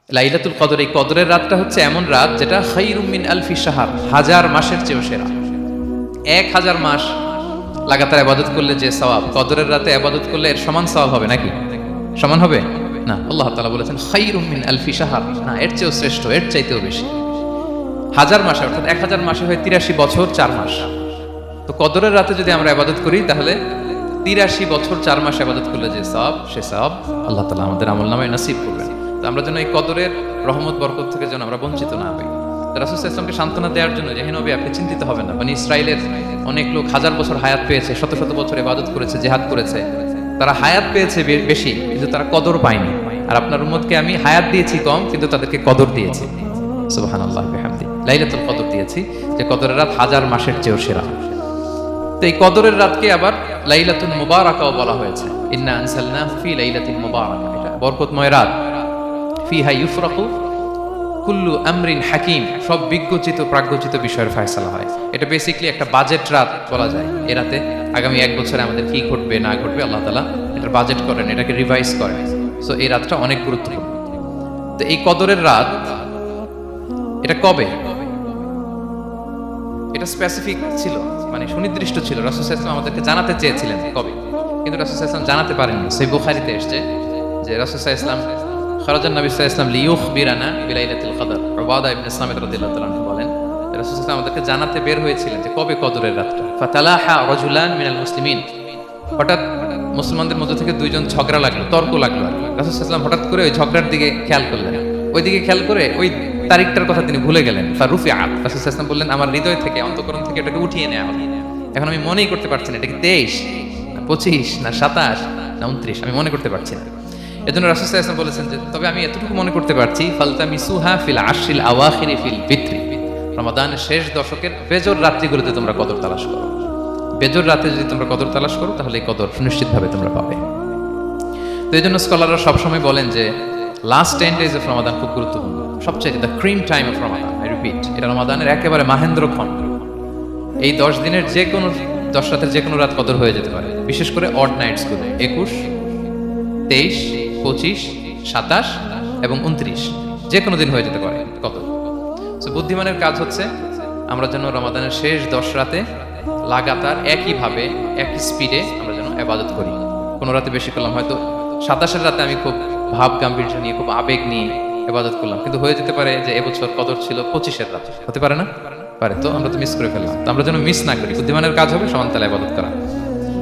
লাইলাতুল কদর, এই কদরের রাতটা হচ্ছে এমন রাত যেটা খায়রুম মিন আলফি শাহর, হাজার মাসের চেয়েও সেরা। 1000 মাস লাগাতার ইবাদত করলে যে সওয়াব, কদরের রাতে ইবাদত করলে এর সমান সওয়াব হবে নাকি? সমান হবে না। আল্লাহ তাআলা বলেছেন খায়রুম মিন আলফি শাহর, না এর চেয়েও শ্রেষ্ঠ, এর চাইতেও বেশি। 1000 মাসে, অর্থাৎ 1000 মাসে হয় 83 বছর 4 মাস। তো কদরের রাতে যদি আমরা ইবাদত করি তাহলে 83 বছর 4 মাস ইবাদত করলে যে সওয়াব, সে সওয়াব আল্লাহ তাআলা আমাদের আমলনামায় নসিব করবেন। তো আমরা যেন এই কদরের রহমত বরকত থেকে যেন আমরা বঞ্চিত না হই। রাসূল সাল্লাল্লাহু আলাইহি ওয়াসাল্লামকে সান্ত্বনা দেওয়ার জন্য, যে হে নবী আপনি চিন্তিত হবেন না, বনি ইসরাইলের অনেক লোক 1000 বছর হায়াত পেয়েছে, শত শত বছর ইবাদত করেছে, জিহাদ করেছে, তারা হায়াত পেয়েছে বেশি কিন্তু তারা কদর পায়নি। আর আপনার উম্মতকে আমি হায়াত দিয়েছি কম কিন্তু তাদেরকে কদর দিয়েছি। সুবহানাল্লাহ বিহামদি, লাইলাতুল কদর দিয়েছি, যে কদরের রাত 1000 মাসের চেয়েও সেরা। তো এই কদরের রাতকে আবার লাইলাতুল মুবারাকাও বলা হয়েছে। ইন্না আনসালনাহু ফি লাইলাতিন মুবারাকা, এটা বরকতময় রাত। ফিহা ইউফরাকু কুল্লু আমরিন হাকিম, সব বিজ্ঞচিত প্রাজ্ঞচিত বিষয়ের ফয়সালা হয়। এটা বেসিক্যালি একটা বাজেট রাত বলা যায়। এ রাতে আগামী 1 বছরে আমাদের কি ঘটবে না ঘটবে আল্লাহ তাআলা এটার বাজেট করেন, এটাকে রিভাইজ করেন। সো এই রাতটা অনেক গুরুত্বপূর্ণ। তো এই কদরের রাত এটা কবে, এটা স্পেসিফিক ছিল, মানে সুনির্দিষ্ট ছিল। রাসূল সাল্লাল্লাহু আলাইহি ওয়াসাল্লাম আমাদেরকে জানাতে চেয়েছিলেন কবে, কিন্তু রাসূল সাল্লাল্লাহু আলাইহি ওয়াসাল্লাম জানাতে পারেননি। সহিহ বুখারীতে এসেছে যে রাসূল সাল্লাল্লাহু আলাইহি ওয়াসাল্লাম খারাজান নবী সাল্লাল্লাহু আলাইহি ওয়াসাল্লাম লিয়ুখবিরানা বিলাইলাতিল কদর। উবাদা ইবনে সামিত রাদিয়াল্লাহু তাআলা বলেন রাসূল সাল্লাল্লাহু আলাইহি ওয়াসাল্লাম আমাদেরকে জানাতে বের হয়েছিলেন যে কবে কদরের রাতটা। ফাতালাহা রাজুলান মিনাল মুসলিমিন, হঠাৎ মুসলমানদের মধ্যে থেকে দুইজন ঝগড়া লাগলো, তর্ক লাগলো। রাসূল সাল্লাল্লাহু আলাইহি ওয়াসাল্লাম হঠাৎ করে ওই ঝগড়ার দিকে খেয়াল করলেন, ওইদিকে খেয়াল করে ওই তারিখটার কথা তিনি ভুলে গেলেন। ফারুফিআত, রাসূল সাল্লাল্লাহু আলাইহি ওয়াসাল্লাম বললেন আমার হৃদয় থেকে, অন্তঃকরণ থেকে এটাকে উঠিয়ে নেওয়া হবে। এখন আমি মনেই করতে পারছি না এটা কি 23 না 25 না 27 না 29, আমি মনে করতে পারছি না। এজন্য রাসূল সাল্লাল্লাহু আলাইহি ওয়াসাল্লাম বলেছেন যে তবে আমি এতটুকু মনে করতে পারছি, ফালতামিসুহা ফিল আশরিল আওয়াখিরি ফিল ফিত্র, রমাদানের শেষ দশকের বেজর রাত্রিগুলোতে তোমরা কদর তালাশ করো। বেজর রাতে যদি তোমরা কদর তালাশ করো তাহলে এই কদর সুনিশ্চিতভাবে তোমরা পাবে। তো এই জন্য স্কলাররা সবসময় বলেন যে লাস্ট 10 days অফ রমাদান খুব গুরুত্বপূর্ণ, সবচেয়ে the cream time of Ramadan. I repeat, এটা রমাদানের একেবারে মাহেন্দ্রক্ষণ। এই 10 দিনের যে কোনো 10 রাতের যে কোনো রাত কদর হয়ে যেতে পারে, বিশেষ করে অড নাইটস গুলো 21, 23, 25, 27 এবং 29, যে কোনো দিন হয়ে যেতে পারে কদর। সো বুদ্ধিমানের কাজ হচ্ছে আমরা যেন রমাদানের শেষ 10 রাতে লাগাতার একইভাবে একই স্পিডে আমরা যেন ইবাদত করি। কোনো রাতে বেশি করলাম, হয়তো 27-এর রাতে আমি খুব ভাব গাম্ভীর্য নিয়ে খুব আবেগ নিয়ে ইবাদত করলাম, কিন্তু হয়ে যেতে পারে যে এবছর কদর ছিল 25-এর রাতে, হতে পারে না? পারে। তো আমরা তো মিস করে ফেললাম। তো আমরা যেন মিস না করি। বুদ্ধিমানের কাজ হবে সমান তালে ইবাদত করা।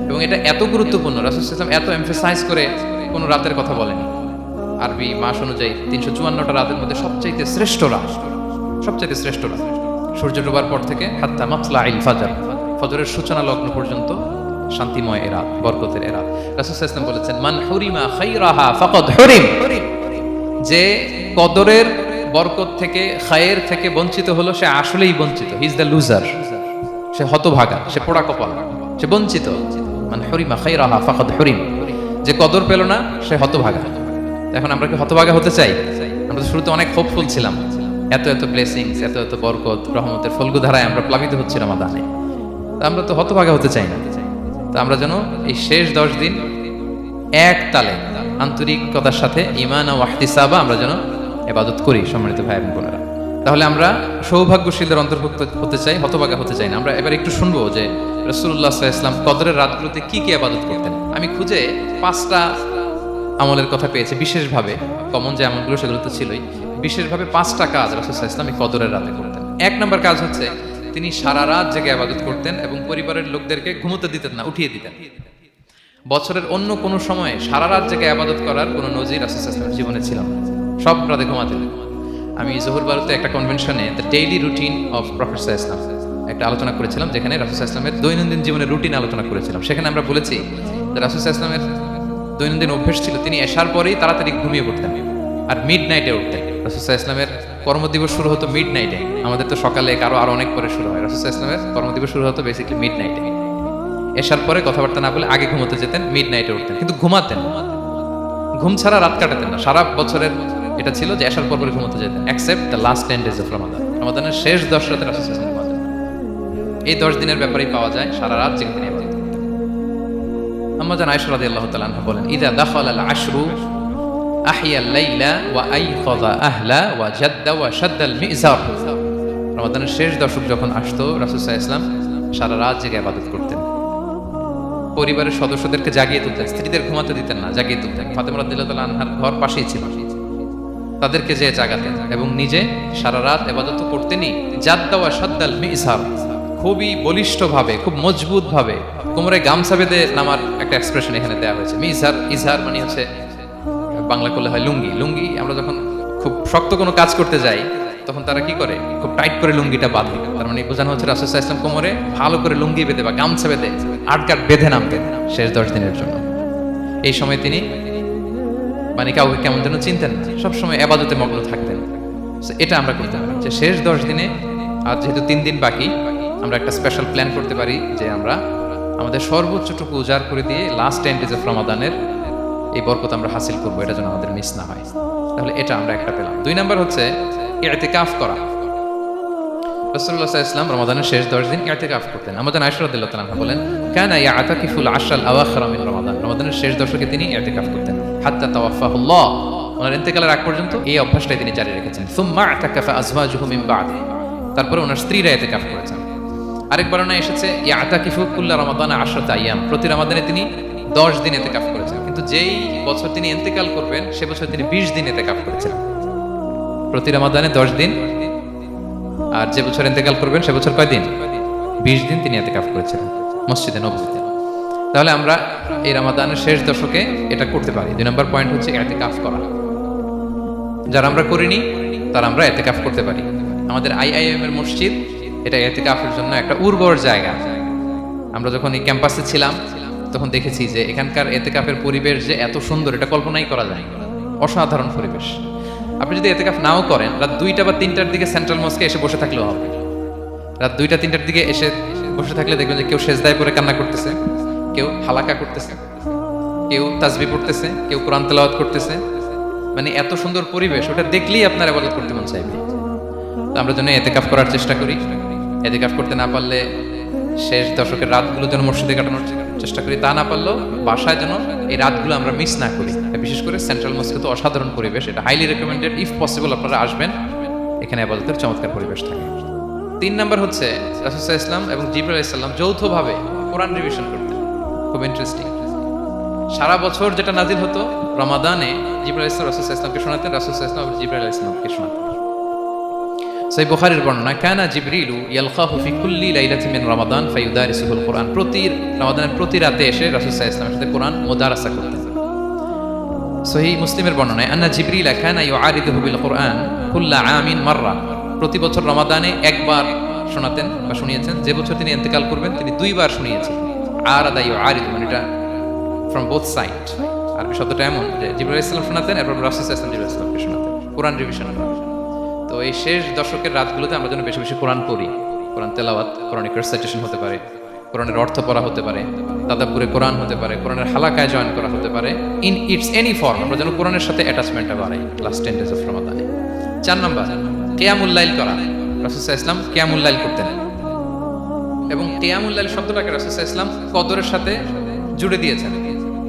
এবং এটা এত গুরুত্বপূর্ণ, রাসূল সাল্লাল্লাহু আলাইহি ওয়াসাল্লাম এত এমফাসাইজ করে কোনো রাতের কথা বলেনি। আরবি মাস অনুযায়ী 354টা রাতের মধ্যে সবচাইতে শ্রেষ্ঠ রাত, সবচাইতে শ্রেষ্ঠ রাত সূর্য ডোবার পর থেকে হাত্তা মাতলাইল ফাজর, ফজরের সূচনা লগ্ন পর্যন্ত শান্তিময় এরাত, বরকতের এরাত। রাসূল সাল্লাল্লাহু আলাইহি ওয়াসাল্লাম বলেছেন মান হুরিমা খায়রাহা ফাকাদ হুরিম, যে কদরের বরকত থেকে খায়ের থেকে বঞ্চিত হলো সে আসলেই বঞ্চিত। হি ইজ দ্য লুজার, সে হতভাগা, সে পোড়া কপাল, সে বঞ্চিত। মান হুরিমা খায়রাহা ফাকাদ হুরিম, যে কদর পেল না সে হতভাগা। এখন আমরা কি হতভাগা হতে চাই? আমরা তো শুরুতে অনেক হোপফুল ছিলাম, এত এত ব্লেসিংস, এত এত বরকত, রহমতের ফলগুধারায় আমরা প্লাবিত হচ্ছি রমাদানে। তা আমরা তো হতভাগা হতে চাই না। তো আমরা যেন এই শেষ 10 দিন এক তালে আন্তরিকতার সাথে ঈমান ও ইহতিসাবা আমরা যেন ইবাদত করি। সম্মানিত ভাই এবং বোনেরা, তাহলে আমরা সৌভাগ্যশীলদের অন্তর্ভুক্ত হতে চাই, হতভাগা হতে চাই না। আমরা এবার একটু শুনবো যে রাসূলুল্লাহ সাল্লাল্লাহু আলাইহি ওয়াসাল্লাম কদরের রাতগুলোতে কি কি ইবাদত করতেন। আমি খুঁজে 5টা আমলের কথা পেয়েছি বিশেষভাবে, কমন যে আমলগুলো সেগুলো তো ছিলই, বিশেষভাবে 5টা কাজ রাসূল সাল্লাল্লাহু আলাইহি ওয়াসাল্লাম এই কদরের রাতে করতেন। 1 নম্বর কাজ হচ্ছে তিনি সারা রাত জেগে ইবাদত করতেন এবং পরিবারের লোকদেরকে ঘুমোতে দিতেন না, উঠিয়ে দিতেন। বছরের অন্য কোনো সময়ে সারা রাত জেগে ইবাদত করার কোনো নজির রাসূল সাল্লাল্লাহু আলাইহি ওয়াসাল্লামের জীবনে ছিল না। সব রাতে ঘুমাতেন। আমি জোহর বারুতে একটা কনভেনশনে the daily routine of prophet সাল্লাল্লাহু আলাইহি ওয়াসাল্লাম একটা আলোচনা করেছিলাম, যেখানে রাসূল সাল্লাল্লাহু আলাইহি ওয়াসাল্লামের দৈনন্দিন জীবনের রুটিন আলোচনা করেছিলাম। সেখানে আমরা বলেছি যে রাসূল সাল্লাল্লাহু আলাইহি ওয়াসাল্লামের দৈনন্দিন অভ্যাস ছিল তিনি এশার পরেই তাড়াতাড়ি ঘুমিয়ে পড়তেন আর মিড নাইটে উঠতেন। রাসূল সাল্লাল্লাহু আলাইহি ওয়াসাল্লামের কর্মদিবস শুরু হতো মিড নাইটে, আমাদের তো সকালে আরো অনেক পরে শুরু হয়। রাসূল সাল্লাল্লাহু আলাইহি ওয়াসাল্লামের কর্মদিবস শুরু হতো বেসিক্যালি মিড নাইটে। এশার পরে কথাবার্তা না বলে আগে ঘুমোতে যেতেন, মিড নাইটে উঠতেন, কিন্তু ঘুমাতেন। ঘুম ছাড়া রাত কাটাতেন না। সারা বছরের এটা ছিল যে এশার পর পরে ঘুমোতে যেতেন, except the last 10 days of Ramadan. রমাদানের শেষ 10 রাতে রাসূল সাল্লাল্লাহু আলাইহি ওয়াসাল্লাম ঘুমাতেন। এই 10 দিনের ব্যাপারেই পাওয়া যায় সারা রাত জেগে তিনি ইবাদত করতেন। আম্মা জান আয়েশা রাদিয়াল্লাহু তাআলা আনহা বলেন ইযা দাখালাল আশরু আহিয়াল লাইলা ওয়া আইকাযা আহলা ওয়া জাদ্দা ওয়া শাদ্দাল মিজার। রমাদানের শেষ দশক যখন আসতো, রাসূল সাল্লাল্লাহু আলাইহি ওয়াসাল্লাম সারা রাত জেগে ইবাদত করতেন। পরিবারের সদস্যদেরকে জাগিয়ে তুলতেন, স্ত্রীদের ঘুমাতে দিতেন না, জাগিয়ে তুলতেন। ফাতেমা রাদিয়াল্লাহু তাআলা আনহার ঘর পাশেই ছিল, তাদেরকে যে জাগাতেন এবং নিজে সারা রাত ইবাদত করতেনই। জাদ্দা ওয়া শাদ্দাল মিজার, খুবই বলিষ্ঠভাবে, খুব মজবুতভাবে কোমরে গামছা বেঁধে নামার একটা এক্সপ্রেশন এখানে দেওয়া হয়েছে। মিজার, ইজহার মানে হচ্ছে বাংলা করলে হয় লুঙ্গি। লুঙ্গি আমরা যখন খুব শক্ত কোনো কাজ করতে যাই তখন তারা কি করে, খুব টাইট করে লুঙ্গিটা বাঁধে। তার মানে বোঝানো হচ্ছে রাসূল সাল্লাল্লাহু আলাইহি ওয়াসাল্লাম কোমরে ভালো করে লুঙ্গি বেঁধে বা গামছা বেঁধে আটকাট বেঁধে নামতেন শেষ 10 দিনের জন্য। এই সময় তিনি মানে কাউকে কেমন যেন চিনতেন না, সবসময় ইবাদতে মগ্ন থাকতেন। এটা আমরা করতে পারি যে শেষ 10 দিনে, আর যেহেতু 3 দিন বাকি, আমরা একটা স্পেশাল প্ল্যান করতে পারি যে আমরা আমাদের সর্বোচ্চটুকু উজাড় করে দিয়ে লাস্ট 10 ডেজ অফ রমাদানের এই বরকত আমরা হাসিল করবো, এটা যেন আমাদের মিস না হয়। তাহলে এটা আমরা একটা পেলাম। 2 নাম্বার হচ্ছে ইতিকাফ করা। রাসূলুল্লাহ সাল্লাল্লাহু আলাইহি ওয়াসাল্লাম রমাদানের শেষ 10 দিন ইতিকাফ করতেন। আমাদের আয়েশা রাদিয়াল্লাহু তাআলা বলেন, কানা ইয়াতাকিফুল আশরাল আওয়াখির মিন রমাদান। রমাদানের শেষ দশকে তিনি ইতিকাফ করতেন হাত্তা তাওয়াফাহুল্লাহ, ওনার ইন্তেকালের আগ পর্যন্ত এই অভ্যাসটাই তিনি জারি রেখেছেন। সুম্মা আতাকাফা আজওয়াজুহু মিন বা'দি, তারপরে ওনার স্ত্রীরা ইতিকাফ করেছেন। আরেক বর্ণনায় এসেছে ইয়াতাকিফু কুল্লা রমাদানা 10 আইয়াম, প্রতি রমাদানে তিনি 10 দিন ইতিকাফ করেছেন। কিন্তু যেই বছর তিনি ইন্তেকাল করবেন সে বছর তিনি 20 দিন ইতিকাফ করেছেন। প্রতি রমাদানে 10 দিন, আর যে বছর ইন্তেকাল করবেন সে বছর কয় দিন? 20 দিন তিনি ইতিকাফ করেছিলেন মসজিদে নববীতে। তাহলে আমরা এই রমাদানের শেষ দশকে এটা করতে পারি। 2 নম্বর পয়েন্ট হচ্ছে ইতিকাফ করা। যারা আমরা করিনি তারা আমরা ইতিকাফ করতে পারি। আমাদের আইআইএম এর মসজিদ এটা ইতিকাফের জন্য একটা উর্বর জায়গা। আমরা যখন এই ক্যাম্পাসে ছিলাম তখন দেখেছি যে এখানকার ইতিকাফের পরিবেশ যে এত সুন্দর, এটা কল্পনাই করা যায় না। অসাধারণ পরিবেশ। আপনি যদি ইতিকাফ নাও করেন, রাত 2টা বা 3টার দিকে সেন্ট্রাল মস্কে এসে বসে থাকলেও হবে। রাত 2টা 3টার দিকে এসে বসে থাকলে দেখবেন যে কেউ সেজদায় পড়ে কান্না করতেছে, কেউ হালাকা করতেছে, কেউ তাসবিহ পড়তেছে, কেউ কোরআন তেলাওয়াত করতেছে। মানে এত সুন্দর পরিবেশ, ওটা দেখলেই আপনার ইবাদত করতে মন চাইবে। তো আমরা যেন ইতিকাফ করার চেষ্টা করি। ইতিকাফ করতে না পারলে শেষ দশকের রাতগুলো যেন মসজিদে কাটানোর চেষ্টা করি, তা না পারলেও বাসায় যেন এই রাতগুলো আমরা মিস না করি। বিশেষ করে সেন্ট্রাল মস্কে তো অসাধারণ পরিবেশ, এটা হাইলি রেকমেন্ডেড। ইফ পসিবল আপনারা আসবেন, এখানে ইবাদতের চমৎকার পরিবেশ থাকে। 3 নাম্বার হচ্ছে রাসূল সাল্লাল্লাহু আলাইহি ওয়াসাল্লাম এবং জিবরাইল আলাইহিস সালাম যৌথভাবে কোরআন রিভিশন করতেন। খুব ইন্টারেস্টিং। সারা বছর যেটা নাজিল হতো, রমাদানে জিবরাইল আলাইহিস সালাম রাসূল সাল্লাল্লাহু আলাইহি ওয়াসাল্লামকে শোনাতেন, রাসূল সাল্লাল্লাহু আলাইহি ওয়াসাল্লাম জিবরাইল আলাইহিস সালামকে শোনাতেন। সহিহ বুখারীর বর্ণনা, কানা জিবরিলু ইয়ালকাহু ফি কুল্লি লাইলাতিন মিন রমাদান ফায়ুদারিসুহুল কুরআন। প্রতি রমাদানের প্রতি রাতে এসে রাসূল সাল্লাল্লাহু আলাইহি ওয়াসাল্লামের সাথে কোরআন মুদারাসা করতেন। সহিহ মুসলিমের বর্ণনায়, আন্না জিবরিল কানা ইউআরিদুহু বিল কুরআন কুল্লা আমিন মাররা। প্রতি বছর রমাদানে একবার শোনাতেন বা শুনিয়েছেন, যে বছর তিনি ইন্তেকাল করবেন তিনি 2 বার শুনিয়েছেন। আরাদা ইউআরিদু মানে এটা ফ্রম বোথ সাইড। আরবি শব্দটা এমন যে জিবরাইল আলাইহিস সালাম শোনাতেন, এরপর রাসূল সাল্লাল্লাহু আলাইহি ওয়াসাল্লাম জিবরাইল আলাইহিস সালামকে শোনাতেন, কোরআন রিভিশন করা। তো এই শেষ দশকের রাতগুলোতে আমরা যেন বেশি বেশি কোরআন পড়ি। কোরআন তেলাওয়াত, কোরআনিক রিসাইটেশন হতে পারে, কোরআনের অর্থ পড়া হতে পারে, তাদাব্বুরে কোরআন হতে পারে, কোরআনের হালাকায় জয়েন করা হতে পারে। ইন ইটস এনি ফর্ম আমরা যেন কোরআনের সাথে অ্যাটাচমেন্টটা বাড়াই লাস্ট 10 ডেজ অফ রমাদানে। 4 নাম্বার কিয়ামুল লাইল করা। রাসূল সাল্লাল্লাহু আলাইহি ওয়াসাল্লাম কিয়ামুল লাইল করতেন এবং কিয়ামুল লাইল শব্দটাকে রাসূল সাল্লাল্লাহু আলাইহি ওয়াসাল্লাম কদরের সাথে জুড়ে দিয়েছেন।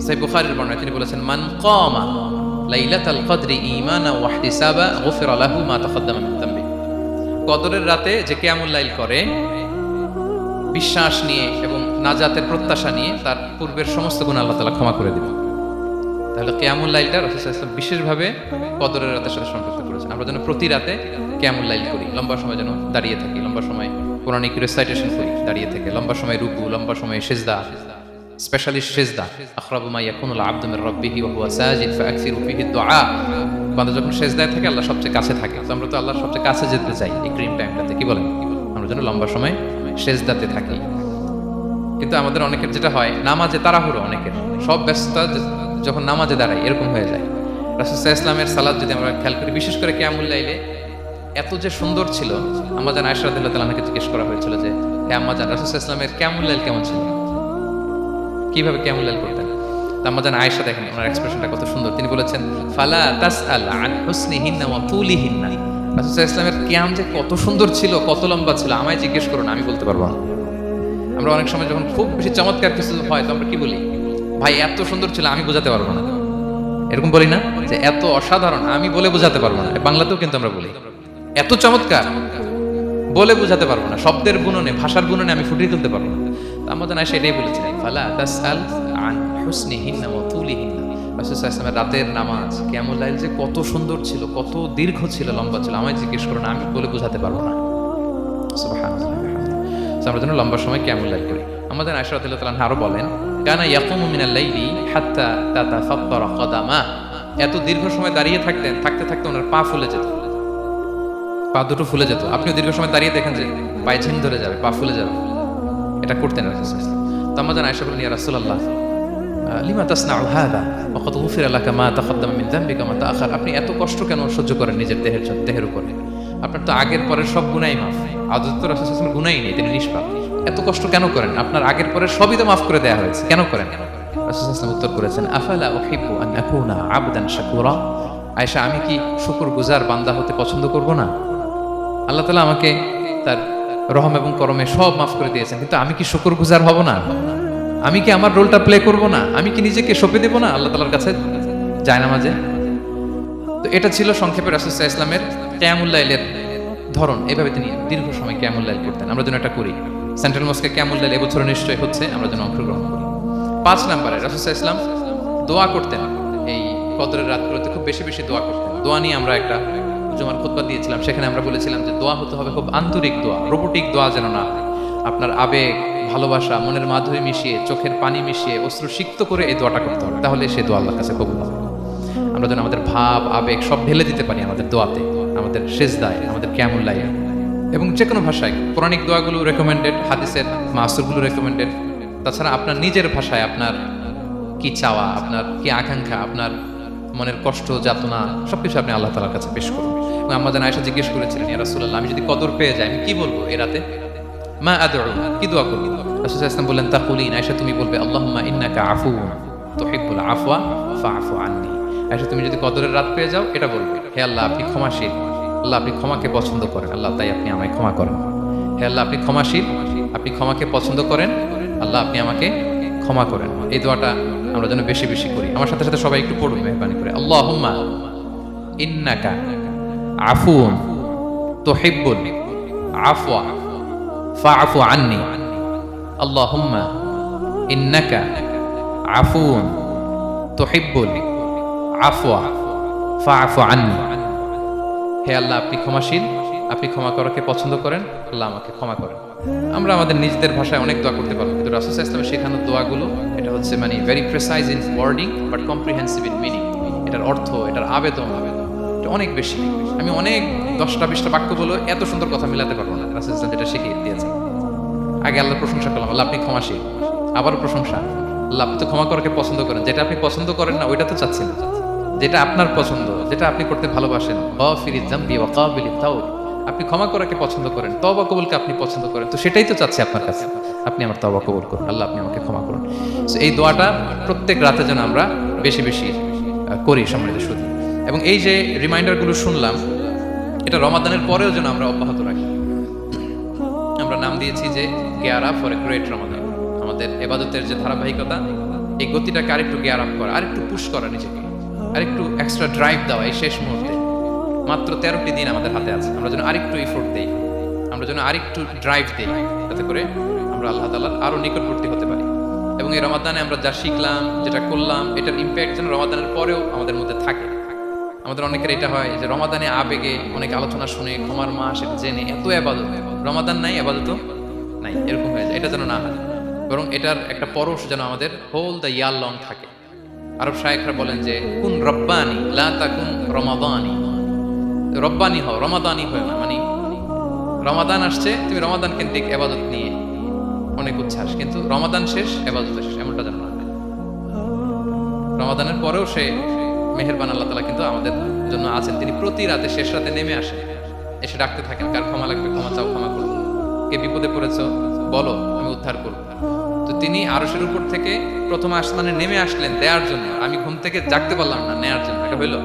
সহিহ বুখারীর বর্ণনায় তিনি বলেছেন, মান কামা লাইলাতাল কদরি ঈমানা ওয়া ইহতিসাবা গুফিরা লাহু মা তাকাদ্দামা মিন যামবি। কদরের রাতে যে কিয়ামুল লাইল করে বিশ্বাস নিয়ে এবং নাজাতের প্রত্যাশা নিয়ে, তার পূর্বের সমস্ত গুনাহ আল্লাহ তাআলা ক্ষমা করে দিবেন। তাহলে কিয়ামুল লাইলটা রাসূল সাল্লাল্লাহু আলাইহি ওয়াসাল্লাম বিশেষভাবে কদরের রাতের সাথে সম্পৃক্ত করেছেন। আমরা যেন প্রতি রাতে কিয়ামুল লাইল করি, লম্বা সময় যেন দাঁড়িয়ে থাকি, লম্বা সময় কোরআনিক রিসাইটেশন করি দাঁড়িয়ে থেকে, লম্বা সময় রুকু, লম্বা সময় সিজদা, স্পেশালি সিজদা। আখরাবু মা ইয়াকুনুল আবদু মির রাব্বিহি ওয়া হুয়া সাজিদ ফাআকসিরু ফিহি দুআ। বান্দা যখন সিজদায় থাকে আল্লাহ সবচেয়ে কাছে থাকে। তো আমরা তো আল্লাহর সবচেয়ে কাছে যেতে চাই এই ক্রিম টাইমটাতে, কি বলেন? আমরা যেন লম্বা সময় সিজদাতে থাকি। কিন্তু আমাদের অনেকের যেটা হয়, নামাজে তাড়াহুড়ো, অনেকের সব ব্যস্ততা যখন নামাজে দাঁড়াই এরকম হয়ে যায়। রাসূল সাল্লাল্লাহু আলাইহি ওয়াসাল্লামের সালাত যদি আমরা খেয়াল করি, বিশেষ করে কিয়ামুল লাইলে এত যে সুন্দর ছিল, আম্মা জান আয়েশা রাদিয়াল্লাহু তাআলা আনহাকে জিজ্ঞেস করা হয়েছিল যে, হে আম্মা জান, রাসূল সাল্লাল্লাহু আলাইহি ওয়াসাল্লামের কিয়ামুল লাইল কেমন ছিল, কিভাবে কিয়ামুল লাইল করতেন? আম্মা জান আয়েশা, দেখেন ওনার এক্সপ্রেশনটা কত সুন্দর। তিনি বলেছেন, ফালা তাসআল আন হুসনিহিন্না ওয়া তুলিহিন্না। রাসূল সাল্লাল্লাহু আলাইহি ওয়াসাল্লামের কিয়াম যে কত সুন্দর ছিল, কত লম্বা ছিল, আমায় জিজ্ঞেস করুন, আমি বলতে পারবো না। আমরা অনেক সময় যখন খুব বেশি চমৎকার কিছু হয় তো আমরা কি বলি, ভাই এত সুন্দর ছিল, আমি বোঝাতে পারবো না। এরকম বলি না যে এত অসাধারণ আমি বলে বোঝাতে পারবো না, বাংলাতেও কিন্তু আমরা বলি এত চমৎকার বলে বোঝাতে পারবো না, শব্দের গুণনে ভাষার গুণনে আমি ফুটিয়ে তুলতে পারবো না। আমাদের আয়েশা এটাই বলেছিলেন, ফালা তাসআল আন হুসনিহিন্না ওয়া তুলিহিন্না। রাসূল সাল্লাল্লাহু আলাইহি ওয়াসাল্লামের রাতের নামাজ কিয়ামুল লাইল যে কত সুন্দর ছিল, কত দীর্ঘ ছিল, লম্বা ছিল, আমায় জিজ্ঞেস করো না, আমি বলে বোঝাতে পারবো না। সুবহানাল্লাহ। আমরা যেন লম্বা সময় কিয়ামুল লাইল করি। আমাদের আয়েশা রাদিয়াল্লাহু তাআলা আরো বলেন, কানা ইয়াকুমু মিনাল লাইলি হাত্তা তাতাফাত্তারা কদামা। এত দীর্ঘ সময় দাঁড়িয়ে থাকতেন, থাকতে থাকতে ওনার পা ফুলে যেত, পা দুটো ফুলে যেত। আপনিও দীর্ঘ সময় দাঁড়িয়ে দেখেন যে পায়ে ঝিম ধরে যাবে, পা ফুলে যাবে, এটা করতেন রাসূল সাল্লাল্লাহু আলাইহি ওয়াসাল্লাম। তো আমাদের আয়েশা বলেন, ইয়া রাসূলুল্লাহ লিমা তাসনাউ হাযা ওয়া কাদ গুফিরা লাকা মা তাকাদ্দামা মিন যামবিকা মা তাআখার। আপনি এত কষ্ট কেন সহ্য করেন নিজের দেহের উপরে? আপনার তো আগের পরের সব গুনাহই মাফ। আদত তো রাসূল সাল্লাল্লাহু আলাইহি ওয়াসাল্লামের গুনাহই নেই, তিনি নিষ্পাপ। এত কষ্ট কেন করেন? আপনার আগের পরের সবই তো মাফ করে দেয়া হয়েছে, কেন করেন? রাসূল সাল্লাল্লাহু আলাইহি ওয়াসাল্লাম উত্তর করেছেন, আফালা উহিব্বু আন আকুনা আবদান শাকুরা। আয়েশা, আমি কি শুকরগুজার বান্দা হতে পছন্দ করব না? আল্লাহ তাআলা আমাকে তার রহম এবং করমে সব মাফ করে দিয়েছেন, কিন্তু আমি কি শুকরগুজার হব না? আমি কি আমার রোলটা প্লে করব না? আমি কি নিজেকে সঁপে দেব না আল্লাহ তাআলার কাছে জায়নামাজে? তো এটা ছিল সংক্ষেপে রাসূল সাল্লাল্লাহু আলাইহি ওয়াসাল্লামের কিয়ামুল লাইলের ধরন। এভাবে তিনি দীর্ঘ সময় কিয়ামুল লাইল করতেন। আমরা যেন এটা করি। সেন্ট্রাল মস্কে কিয়ামুল লাইল এবছর নিশ্চয়ই হচ্ছে, আমরা যেন অংশগ্রহণ করি। 5 নম্বরে রাসূল সাল্লাল্লাহু আলাইহি ওয়াসাল্লাম দোয়া করতেন। এই কদরের রাতগুলোতে খুব বেশি বেশি দোয়া করতেন। দোয়া নিয়ে আমরা একটা জুমার খুতবা দিয়েছিলাম, সেখানে আমরা বলেছিলাম যে দোয়া হতে হবে খুব আন্তরিক দোয়া, রোবোটিক দোয়া যেন না হয়। আপনার আবেগ, ভালোবাসা, মনের মাধুরী মিশিয়ে, চোখের পানি মিশিয়ে, অশ্রু সিক্ত করে এই দোয়াটা করতে হবে, তাহলে সে দোয়া আল্লাহর কাছে কবুল হবে। আমরা যেন আমাদের ভাব, আবেগ সব ঢেলে দিতে পারি আমাদের দোয়াতে, আমাদের সেজদায়, আমাদের কিয়ামুল লাইলে। এবং যে কোনো ভাষায় পৌরাণিক দোয়াগুলো রেকমেন্ডেড, হাদিসের মাসুরগুলো রেকমেন্ডেড। তাছাড়া আপনার নিজের ভাষায় আপনার কি চাওয়া, আপনার কি আকাঙ্ক্ষা, আপনার মনের কষ্ট, যাতনা সবকিছু আপনি আল্লাহ তাআলার কাছে পেশ করুন। এবং আমাদের আয়েশা জিজ্ঞেস করেছিলেন, ইয়া রাসূলুল্লাহ, আমি যদি কদর পেয়ে যাই আমি কি বলবো এই রাতে? মা আদউ, কি দোয়া করব? রাসূল সাল্লাল্লাহু আলাইহি ওয়াসাল্লাম বললেন, তাকুলিন, আয়েশা তুমি বলবে, আল্লাহুম্মা ইন্নাকা আফুউন তুহিব্বুল আফওয়া ফাআফু আন্নী। আয়েশা তুমি যদি কদরের রাত পেয়ে যাও এটা বলবে, হে আল্লাহ আপনি ক্ষমাশীল, আল্লাহ আপনি ক্ষমাকে পছন্দ করেন, আল্লাহ তাই আপনি আমায় ক্ষমা করেন। হে আল্লাহ আপনি ক্ষমাশীল, আপনি ক্ষমাকে পছন্দ করেন, আল্লাহ আপনি আমাকে ক্ষমা করেন। এই দোয়াটা আমরা যেন বেশি বেশি করি। আমার সাথে সাথে সবাই একটু পড়ুন মেহরবানি করে, আল্লাহুম্মা ইন্নাকা আফুউন তুহিব্বুল আফওয়া ফাআফু আন্নী। আল্লাহুম্মা ইন্নাকা আফুউন তুহিব্বুল আফওয়া ফাআফু আন্নী। হে আল্লাহ আপনি ক্ষমাশীল, আপনি ক্ষমা করাকে পছন্দ করেন, আল্লাহ আমাকে ক্ষমা করেন। আমরা আমাদের নিজেদের ভাষায় অনেক দোয়া করতে পারবো, কিন্তু রাসূল সাল্লাল্লাহু আলাইহি ওয়াসাল্লামের শেখানো দোয়াগুলো এটা হচ্ছে মানে very precise in wording but comprehensive in meaning. এটার অর্থ, এটার আবেদন এটা অনেক বেশি। আমি অনেক 10টা 20টা বাক্য বলে এত সুন্দর কথা মিলাতে পারবো না। রাসূল সাল্লাল্লাহু আলাইহি ওয়াসাল্লাম যেটা শিখিয়ে দিয়েছেন, আগে আল্লাহর প্রশংসা করলাম, আল্লাহ আপনি ক্ষমাশীল, আবার প্রশংসা, আল্লাহ আপনি তো ক্ষমা করাকে পছন্দ করেন। যেটা আপনি পছন্দ করেন না ওইটা তো চাচ্ছেন, যেটা আপনার পছন্দ, যেটা আপনি করতে ভালোবাসেন, গাফিরিয যামবি ওয়া কাবিলিত তাওব, আপনি ক্ষমা করাকে পছন্দ করেন, তওবা কবুলকে আপনি পছন্দ করেন, তো সেটাই তো চাচ্ছি আপনার কাছে, আপনি আমার তওবা কবুল করুন, আল্লাহ আপনি আমাকে ক্ষমা করুন। সো এই দোয়াটা প্রত্যেক রাতে যেন আমরা বেশি বেশি করি সম্মানিত সুধী। এবং এই যে রিমাইন্ডারগুলো শুনলাম, এটা রমাদানের পরেও যেন আমরা অব্যাহত রাখি। আমরা নাম দিয়েছি যে gear up for a great Ramadan. আমাদের ইবাদতের যে ধারাবাহিকতা, এই গতিটাকে আরেকটু গিয়ার আপ করা, আরেকটু পুশ করা নিজেকে, আরেকটু এক্সট্রা ড্রাইভ দেওয়া। এই শেষ মুহূর্তে মাত্র 13টি দিন আমাদের হাতে আছে, আমরা যেন আরেকটু এফোর্ট দেই, আমরা যেন আরেকটু ড্রাইভ দেই, যাতে করে আমরা আল্লাহ তাআলার আরো নিকটবর্তী হতে পারি। এবং এই রমাদানে আমরা যা শিখলাম, যেটা করলাম, এটার ইম্প্যাক্ট যেন রমাদানের পরেও আমাদের মধ্যে থাকে। আমাদের অনেকের এটা হয় যে রমাদানে আবেগে অনেক আলোচনা শুনে, ক্ষমার মাস এটা জেনে এত ইবাদত, রমাদান নাই ইবাদত নাই, এরকম হয়ে যায়। এটা যেন না হয়, বরং এটার একটা পরশ যেন আমাদের হোল দ্য ইয়ার লং থাকে। আরব শায়েখরা বলেন যে কুন রব্বানি লা তাকুন রমাদানি। রব্বানি হও, রমাদানি হয় না। মানে রমাদান আসছে, তুমি রমাদান কেন্দ্রিক ইবাদত নিয়ে অনেক উচ্ছ্বাস, কিন্তু রমাদান শেষ, ইবাদত শেষ, এমনটা যেন না হয়। রমাদানের পরেও সে মেহেরবান আল্লাহ তাআলা কিন্তু আমাদের জন্য আছেন। তিনি প্রতি রাতে শেষ রাতে নেমে আসেন, এসে ডাকতে থাকেন, কার ক্ষমা লাগবে ক্ষমা চাও, ক্ষমা করো, কে বিপদে পড়েছো বলো, আমি উদ্ধার করব। তো তিনি আরশের উপর থেকে প্রথম আসমানে নেমে আসলেন দেওয়ার জন্য। আমি ঘুম থেকে জাগতে পারলাম না, নেয়ার জন্য। এটা হইলো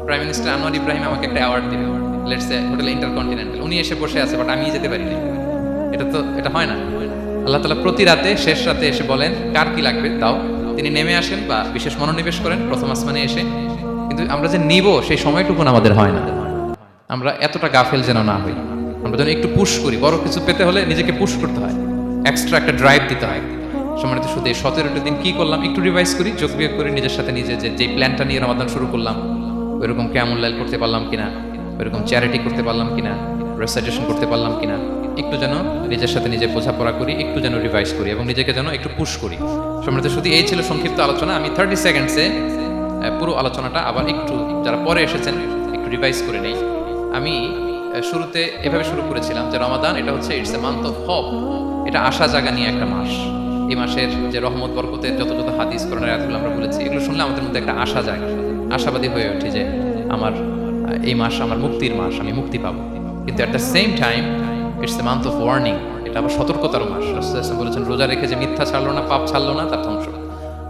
প্রাইম মিনিস্টার আনোয়ার ইব্রাহিম আমাকে একটা অ্যাওয়ার্ড দিলেন, লেটস সে হোটেল ইন্টারকন্টিনেন্টাল, উনি এসে বসে আছে, বাট আমি যেতে পারিনি। এটা হয় না। আল্লাহ তাআলা প্রতি রাতে শেষ রাতে এসে বলেন, কার কি লাগবে দাও, তিনি নেমে আসেন বা বিশেষ মনোনিবেশ করেন প্রথম আসমানে এসে, কিন্তু আমরা যে নিব সেই সময়টুকু আমাদের হয় না। আমরা এতটা গাফেল যেন না হই, আমরা যেন একটু পুশ করি। বড় কিছু পেতে হলে নিজেকে পুশ করতে হয়, এক্সট্রা একটা ড্রাইভ দিতে হয়। সম্মানিত শুধু এই 17টা দিন কি করলাম একটু রিভাইজ করি, যোগ বিয়োগ করি নিজের সাথে নিজে, যে প্ল্যানটা নিয়ে রমাদান শুরু করলাম ওইরকম কিয়ামুল লাইল করতে পারলাম কিনা, ওইরকম চ্যারিটি করতে পারলাম কিনা, রেসাইটেশন করতে পারলাম কিনা, একটু যেন নিজের সাথে নিজে বোঝাপড়া করি, একটু যেন রিভাইজ করি এবং নিজেকে যেন একটু পুশ করি। সম্মানিত শুধু এই ছিল সংক্ষিপ্ত আলোচনা। আমি 30 সেকেন্ডসে পুরো আলোচনাটা আবার একটু যারা পরে এসেছেন একটু রিভাইজ করে নেই। আমি শুরুতে এভাবে শুরু করেছিলাম যে রমাদান এটা হচ্ছে it's a month of hope, এটা আশা জাগা নিয়ে একটা মাস। এই মাসের যে রহমত বরকতের যত যত হাদিস কোরআনের আয়াতগুলো আমরা বলেছি, এগুলো শুনলে আমাদের মধ্যে একটা আশা জাগে, আশাবাদী হয়ে ওঠে যে আমার এই মাস আমার মুক্তির মাস, আমি মুক্তি পাবো। কিন্তু at the same time it's a month of warning, এটা আবার সতর্কতার মাস। রাসূলুল্লাহ সাল্লাল্লাহু আলাইহি ওয়াসাল্লাম বলেছেন রোজা রেখে যে মিথ্যা ছাড়লো না, পাপ ছাড়লো না, তার ধ্বংস।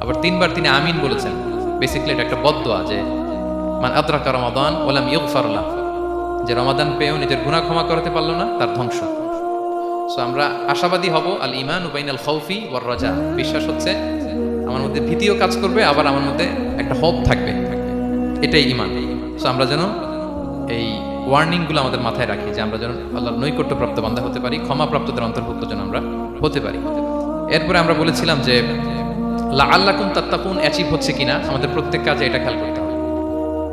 আবার 3 বার তিনি আমিন বলেছেন। বেসিক্যালি এটা একটা বদদোয়া যে মান আদরাকা রমাদান ওয়া লাম ইগফার লাহু, যে রমাদান পেয়েও নিজের গুনাহ ক্ষমা করতে পারলো না, তার ধ্বংস। সো আমরা আশাবাদী হব। আল ঈমানু বাইনাল খাউফি ওয়ার রাজা, বিশ্বাস হচ্ছে আমার মধ্যে ভীতিও কাজ করবে, আবার আমার মধ্যে একটা হোপ থাকবে, এটাই ঈমান। সো আমরা যেন এই ওয়ার্নিংগুলো আমাদের মাথায় রাখি যে আমরা যেন আল্লাহর নৈকট্যপ্রাপ্ত বান্দা হতে পারি, ক্ষমাপ্রাপ্তদের অন্তর্ভুক্ত যেন আমরা হতে পারি। এরপরে আমরা বলেছিলাম যে লাআল্লাকুম তাত্তাকুন অ্যাচিভ হচ্ছে কিনা আমাদের প্রত্যেক কাজে এটা খেয়াল করতে হবে।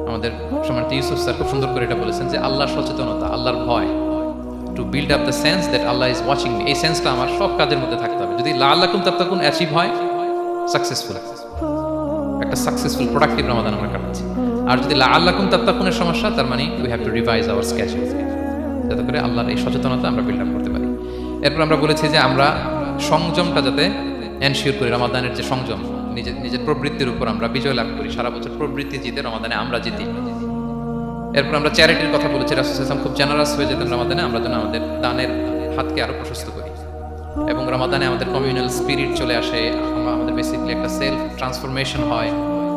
আমাদের সম্মানিত ইউসুফ স্যার খুব সুন্দর করে এটা বলেছেন যে আল্লাহর সচেতনতা, আল্লাহর ভয়, to build up the sense that Allah is watching me, এই সেন্সটা আমার সব কাজের মধ্যে থাকতে হবে। যদি লাআল্লাকুম তাত্তাকুন অ্যাচিভ হয়, সাকসেসফুল, একটা সাকসেসফুল প্রোডাক্টিভ রমাদান আমরা কাটাচ্ছি। আর যদি লাআল্লাকুম তাত্তাকুনের সমস্যা, তার মানে we have to revise hour schedule, যাতে করে আল্লাহর এই সচেতনতা আমরা বিল্ড আপ করতে পারি। এরপর আমরা বলেছি যে আমরা সংযমটা যাতে এনশিওর করি, রমাদানের যে সংযম, নিজের প্রবৃত্তির উপর আমরা বিজয় লাভ করি। সারা বছর প্রবৃত্তি জিতে, রমাদানে আমরা জিতি। এরপর আমরা চ্যারিটির কথা বলেছি। রাসূলুল্লাহ সাল্লাল্লাহু আলাইহি ওয়াসাল্লাম খুব জেনারাস হয়ে যেতেন রমাদানে, আমরা যেন আমাদের দানের হাতকে আরো প্রশস্ত করি এবং রমাদানে আমাদের কমিউনাল স্পিরিট চলে আসে, আমাদের বেসিক্যালি একটা সেলফ ট্রান্সফরমেশন হয়।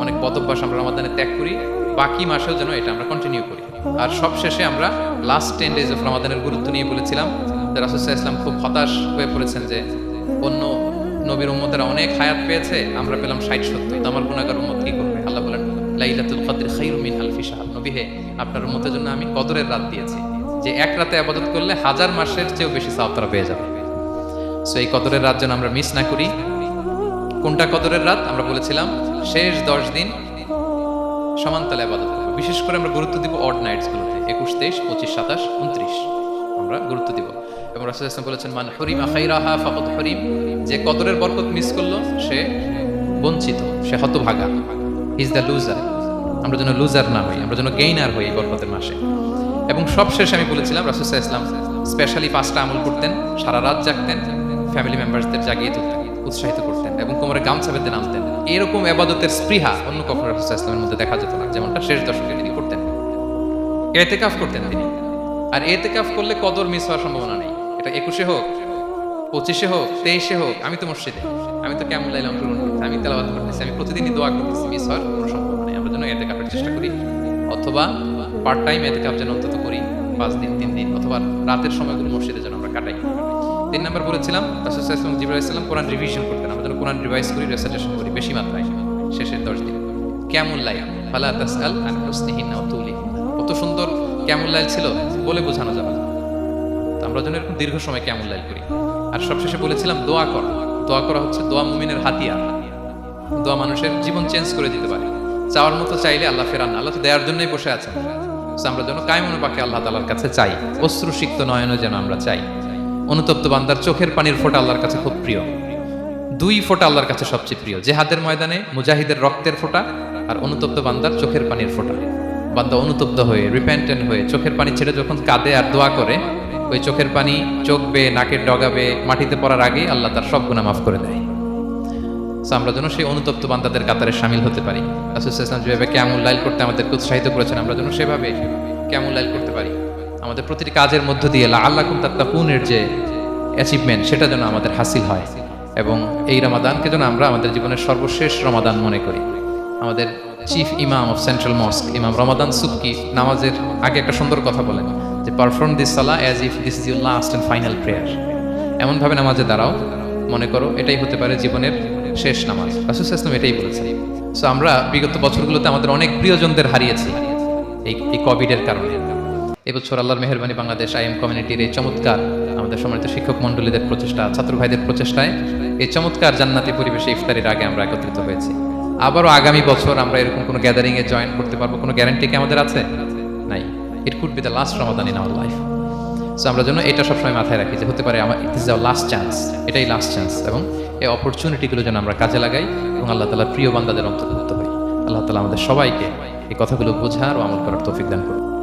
অনেক বদ অভ্যাস আমরা রমাদানে ত্যাগ করি, বাকি মাসেও যেন এটা আমরা কন্টিনিউ করি। আর সবশেষে আমরা লাস্ট 10 ডেজ অফ রমাদানের গুরুত্ব নিয়ে বলেছিলাম যে রাসূলুল্লাহ সাল্লাল্লাহু আলাইহি ওয়াসাল্লাম খুব হতাশ হয়ে পড়েছেন যে অন্য নবীর উম্মতেরা অনেক হায়াত পেয়েছে, আমরা পেলাম 60-70, তো আমার গুনাহগার উম্মত কি করবে? আল্লাহ বলেন লাইলাতুল কদর খায়রুম মিন আলফি শাহর, নবী হে আপনার উম্মতের জন্য আমি কদরের রাত দিয়েছি, যে এক রাতে ইবাদত করলে 1000 মাসের চেয়েও বেশি সওয়াব তারা পেয়ে যাবে। সো এই কদরের রাত যেন আমরা মিস না করি। কোনটা কদরের রাত? আমরা বলেছিলাম শেষ 10 দিন সমান তালে ইবাদত করব। বিশেষ করে আমরা গুরুত্ব দিব অড নাইটস গুলোতে, 21, 23, 25, 27, 29 আমরা গুরুত্ব দিব। এবং রাসূলুল্লাহ সাল্লাল্লাহু আলাইহি ওয়াসাল্লাম বলেছেন মান হুরিমা খায়রাহা ফাকাদ হুরিম, যে কদরের বরকত মিস করলো সে বঞ্চিত, সে হতভাগা, ইজ দ্য লুজার। আমরা যেন লুজার না হই, আমরা যেন গেইনার হই এই বরকতের মাসে। এবং সবশেষে আমি বলেছিলাম রাসূলুল্লাহ সাল্লাল্লাহু আলাইহি ওয়াসাল্লাম স্পেশালি 5টা আমল করতেন, সারা রাত জাগতেন, ফ্যামিলি মেম্বারসদের জাগিয়ে তুলতেন, উৎসাহিত করতেন এবং কোমরে গামছা বেঁধে নামতেন। এরকম ইবাদতের স্পৃহা অন্য কখনো রাসূলুল্লাহ সাল্লাল্লাহু আলাইহি ওয়াসাল্লামের মধ্যে দেখা যেত না, যেমনটা শেষ দশকে তিনি করতেন। ইতিকাফ করতেন তিনি, আর ইতিকাফ করলে কদর মিস হওয়ার সম্ভাবনা নেই। এটা 21-এ হোক, 25-এ হোক, 23-এ হোক, আমি তো মসজিদে, আমি তো কিয়ামুল লাইল অংশগ্রহণ করতেছি, আমি তেলাওয়াত করতেছি, আমি প্রতিদিনই দোয়া করতেছি, মিস হওয়ার কোনো সম্ভাবনা নেই। আমরা যেন ইতিকাফের চেষ্টা করি, অথবা পার্ট টাইম ইতিকাফ যেন অন্তত করি 5 দিন 3 দিন, অথবা রাতের সময়গুলো মসজিদে যেন আমরা কাটাই। 3 নাম্বার বলেছিলাম রাসূলুল্লাহ সাল্লাল্লাহু আলাইহি ওয়াসাল্লাম, জিবরাইল আলাইহিস সালাম কোরআন রিভিশন করতেন, আমরা যেন কোরআন রিভাইজ করি, রেসাইটেশন করি বেশি মাত্রায় শেষের 10 দিন। কিয়ামুল লাইল ফালা তাসআল আন হুসনিহিন্না ওয়া তুলিহিন্না, কত সুন্দর কিয়ামুল লাইল ছিল বলে বোঝানো যাবে না। তো আমরা যেন এরকম দীর্ঘ সময় কিয়ামুল লাইল করি। আর সবশেষে বলেছিলাম দোয়া করা। দোয়া করা হচ্ছে দোয়া মুমিনের হাতিয়ার। দোয়া মানুষের জীবন চেঞ্জ করে দিতে পারে। চাওয়ার মতো চাইলে আল্লাহ ফেরান না, আল্লাহ তো দেওয়ার জন্যই বসে আছেন। আমরা যেন কায়মনে পাকে আল্লাহ তাআলার কাছে চাই, অশ্রুসিক্ত নয়নে যেন আমরা চাই। অনুতপ্ত বান্দার চোখের পানির ফোঁটা আল্লাহর কাছে খুব প্রিয়। 2 ফোঁটা আল্লাহর কাছে সবচেয়ে প্রিয়, জিহাদের ময়দানে মুজাহিদের রক্তের ফোঁটা আর অনুতপ্ত বান্দার চোখের পানির ফোঁটা। বান্দা অনুতপ্ত হয়ে, রিপেন্টেন্ট হয়ে, চোখের পানি ছেড়ে যখন কাঁদে আর দোয়া করে, ওই চোখের পানি চোখ বেয়ে, নাকের ডগাবে, মাটিতে পড়ার আগেই আল্লাহ তার সব গুনাহ মাফ করে দেয়। আমরা যেন সেই অনুতপ্ত বান্দাদের কাতারে শামিল হতে পারি। রাসূলুল্লাহ সাল্লাল্লাহু আলাইহি ওয়াসাল্লাম যেভাবে কিয়ামুল লাইল করতে আমাদেরকে উৎসাহিত করেছেন, আমরা যেন সেভাবে কিয়ামুল লাইল করতে পারি। আমাদের প্রতিটি কাজের মধ্য দিয়ে লাআল্লাকুম তাত্তাকুনের যে অ্যাচিভমেন্ট, সেটা যেন আমাদের হাসিল হয়। এবং এই রমাদানকে যেন আমরা আমাদের জীবনের সর্বশেষ রমাদান মনে করি। আমাদের চিফ ইমাম অফ সেন্ট্রাল মস্ক, ইমাম রমাদান সুবকি, নামাজের আগে একটা সুন্দর কথা বলেন যে perform this Salah as if this is your last and final prayer. এমনভাবে নামাজে দাঁড়াও, মনে করো এটাই হতে পারে জীবনের শেষ নামাজ। রাসূল সাল্লাল্লাহু আলাইহি ওয়াসাল্লাম এটাই বলেছেন। সো আমরা বিগত বছরগুলোতে আমাদের অনেক প্রিয়জনদের হারিয়েছি এই কোভিডের কারণে। এবছর আল্লাহর মেহেরবানি বাংলাদেশ আইএম কমিউনিটির এই চমৎকার আমাদের সম্মানিত শিক্ষক মণ্ডলীদের প্রচেষ্টা, ছাত্র ভাইদের প্রচেষ্টায় এই চমৎকার জান্নাতি পরিবেশে ইফতারির আগে আমরা একত্রিত হয়েছি। আবারও আগামী বছর আমরা এরকম কোনো গ্যাদারিংয়ে জয়েন করতে পারবো, কোনো গ্যারান্টি কি আমাদের আছে? নাই। It could be the last Ramadan in our life. So আমরা যেন এটা সবসময় মাথায় রাখি যে হতে পারে আমার it is our last chance, এটাই লাস্ট চান্স, এবং এই অপরচুনিটিগুলো যেন আমরা কাজে লাগাই এবং আল্লাহ তাআলার প্রিয় বান্দাদের অন্তর্ভুক্ত হই। আল্লাহ তাআলা আমাদের সবাইকে এই কথাগুলো বোঝার ও আমল করার তৌফিক দান করুন।